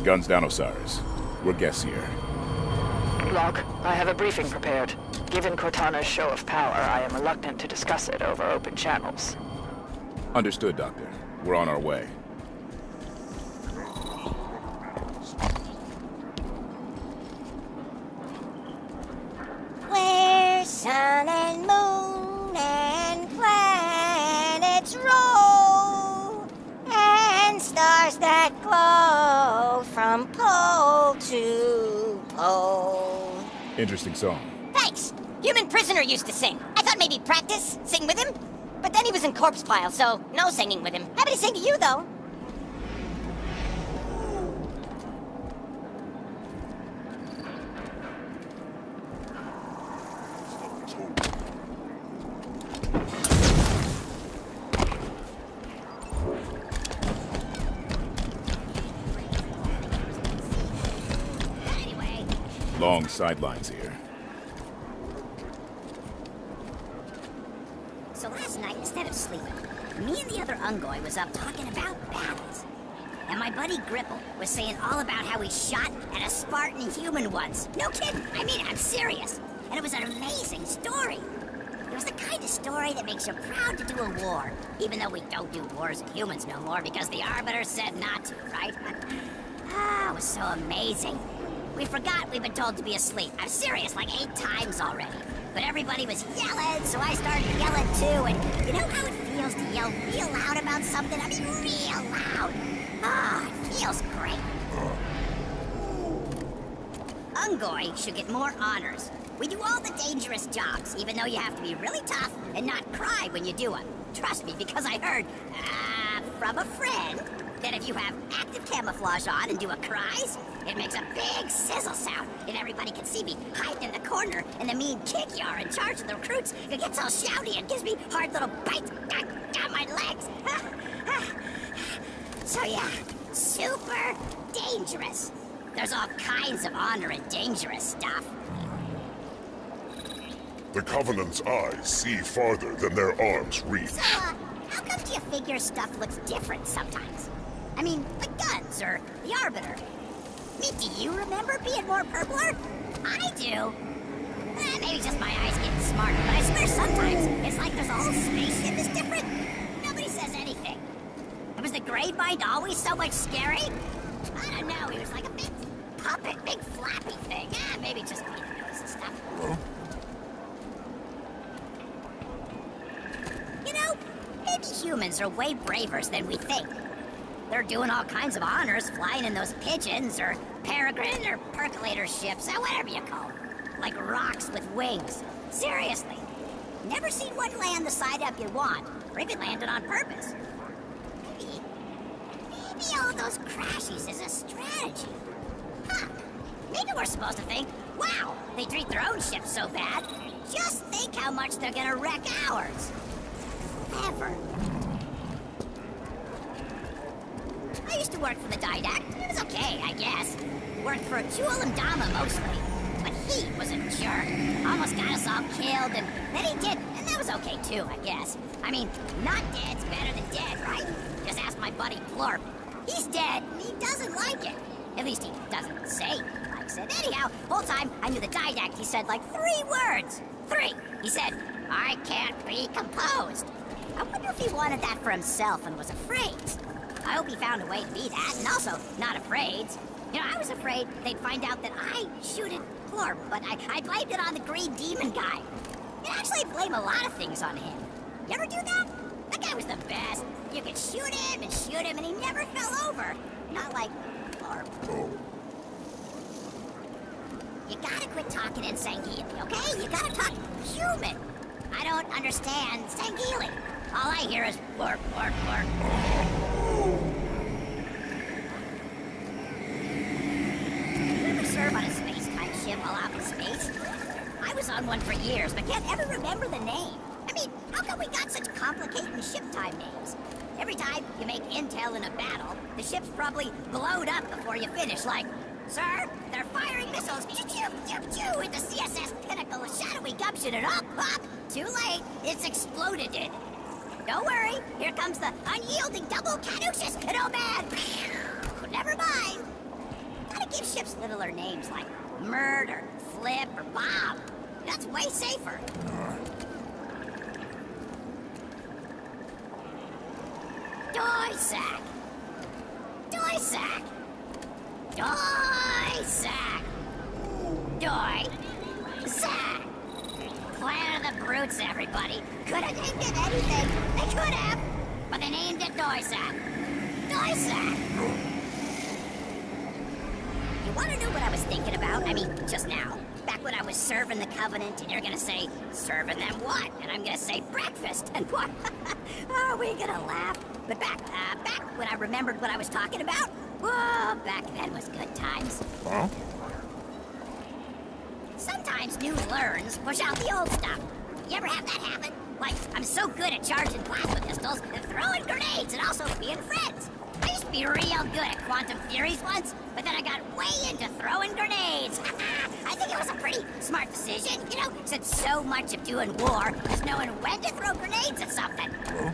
Guns down, Osiris. We're guests here. Locke, I have a briefing prepared. Given Cortana's show of power, I am reluctant to discuss it over open channels. Understood, Doctor. We're on our way. Where sun and moon and planets roll, and stars that glow from pole to pole. Interesting song. Thanks! Human Prisoner used to sing. I thought maybe practice, sing with him. But then he was in corpse pile, so no singing with him. Happy to sing to you, though. Anyway. Long sidelines here. So last night, instead of sleeping, me and the other Ungoy was up talking about battles. And my buddy Gripple was saying all about how he shot at a Spartan human once. No kidding. I mean, I'm serious. And it was an amazing story. It was the kind of story that makes you proud to do a war, even though we don't do wars with humans no more because the Arbiter said not to, right? It was so amazing. We forgot we'd been told to be asleep. I'm serious, like 8 times already. But everybody was yelling, so I started yelling too. And you know how it feels to yell real loud about something? I mean, real loud. It feels great. Ungoy should get more honors. We do all the dangerous jobs, even though you have to be really tough and not cry when you do them. Trust me, because I heard, from a friend, that if you have active camouflage on and do a cries, it makes a big sizzle sound, and everybody can see me hiding in the corner, and the mean kick yar in charge of the recruits, it gets all shouty and gives me hard little bites down my legs. So yeah, super dangerous. There's all kinds of honor and dangerous stuff. The Covenant's eyes see farther than their arms reach. So, how come do you figure stuff looks different sometimes? I mean, like guns or the Arbiter. I mean, do you remember being more purpler? I do. Maybe just my eyes getting smarter, but I swear sometimes it's like there's a whole spaceship is different. Nobody says anything. Was the Grey Mind always so much scary? I don't know, he was like a big puppet, big flappy thing. Maybe just me that notices stuff. Huh? You know, maybe humans are way braver than we think. They're doing all kinds of honors, flying in those pigeons, or peregrine, or percolator ships, or whatever you call them. Like rocks with wings. Seriously. Never seen one land the side up you want, or even landed on purpose. Maybe all those crashes is a strategy. Huh. Maybe we're supposed to think, wow, they treat their own ships so bad. Just think how much they're gonna wreck ours. Ever. I used to work for the Didact. It was okay, I guess. Worked for Jewel and Dama mostly. But he was a jerk. Almost got us all killed, and then he did, and that was okay too, I guess. I mean, not dead's better than dead, right? Just ask my buddy Plurp. He's dead, and he doesn't like it. At least he doesn't say he likes it. Anyhow, whole time I knew the Didact, he said like 3 words. 3. He said, I can't be composed. I wonder if he wanted that for himself and was afraid. I hope he found a way to be that, and also not afraid. You know, I was afraid they'd find out that I shooted Plurp, but I blamed it on the Green Demon guy. You actually blame a lot of things on him. You ever do that? That guy was the best. You could shoot him, and he never fell over. Not like Plurp. Oh. You gotta quit talking in Sangheili, okay? You gotta talk human. I don't understand Sangheili. All I hear is work, work, work. You ever serve on a space-time ship while out in space? I was on one for years, but can't ever remember the name. I mean, how come we got such complicated ship time names? Every time you make intel in a battle, the ship's probably blowed up before you finish, like, sir, they're firing missiles choo-choo-choo into CSS Pinnacle with shadowy gumption and up. Too late, it's exploded. Don't worry, here comes the unyielding double caduceus, and oh man, never mind. give ships littler names like Mert or Flip or Bob. That's way safer. Doysack. Doysack. Doysack. Doysack. Planet of the Brutes, everybody. Could have named it anything. They could have. But they named it Doysack. Doysack. You want to know what I was thinking about? I mean, just now. Back when I was serving the Covenant, and you're gonna say, serving them what? And I'm gonna say breakfast. And what? Are we gonna laugh? But back when I remembered what I was talking about, whoa, back then was good times. Huh? Sometimes new learns push out the old stuff. You ever have that happen? Like, I'm so good at charging plasma pistols and throwing grenades and also being friends. I used to be real good at quantum theories once, but then I got way into throwing grenades. I think it was a pretty smart decision, you know, since so much of doing war is knowing when to throw grenades at something. Huh?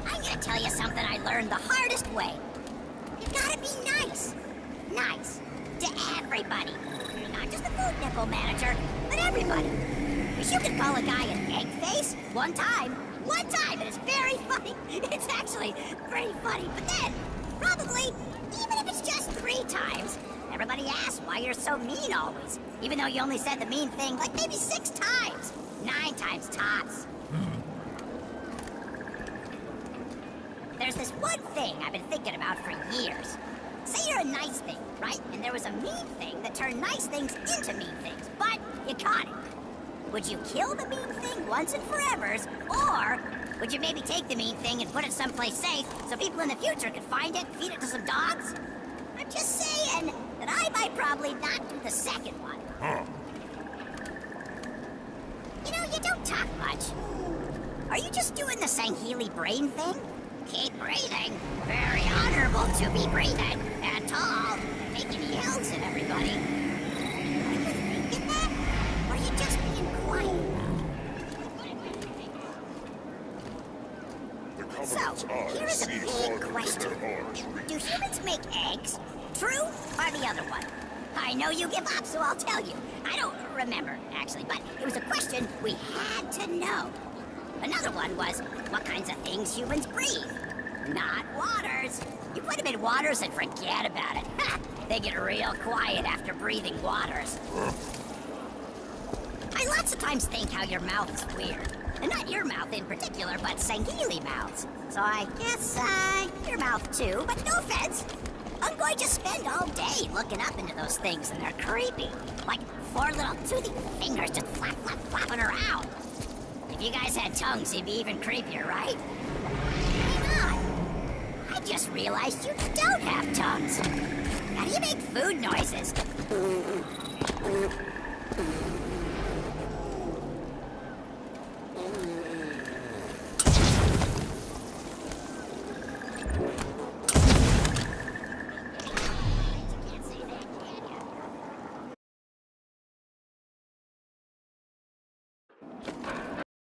I'm gonna tell you something I learned the hardest way. You gotta be nice. Nice. To everybody. Not just the food depot manager, but everybody. Because you can call a guy an egg face one time, and it's very funny. It's actually pretty funny. But then, probably, even if it's just 3 times, everybody asks why you're so mean always. Even though you only said the mean thing like maybe 6 times. 9 times tops. There's this one thing I've been thinking about for years. Say you're a nice thing, right? And there was a mean thing that turned nice things into mean things, but you caught it. Would you kill the mean thing once and forevers, or would you maybe take the mean thing and put it someplace safe so people in the future could find it, feed it to some dogs? I'm just saying that I might probably not do the second one. Huh? You know, you don't talk much. Are you just doing the Sangheili brain thing? Keep breathing. Very honorable to be breathing. And tall. Making yells at everybody. Are you thinking that? Or are you just being quiet? The So, Covenant's here eyes is a see big farther question. than their arms reach. Do humans make eggs? True or the other one? I know you give up, so I'll tell you. I don't remember, actually, but it was a question we had to know. Another one was, what kinds of things humans breathe? Not waters. You put them in waters and forget about it. Ha! They get real quiet after breathing waters. I lots of times think how your mouth is weird. And not your mouth in particular, but Sangheili mouths. So I guess, your mouth too, but no offense. I'm going to spend all day looking up into those things, and they're creepy. Like 4 little toothy fingers just flapping around. If you guys had tongues, it'd be even creepier, right? Hang on. I just realized you don't have tongues. How do you make food noises?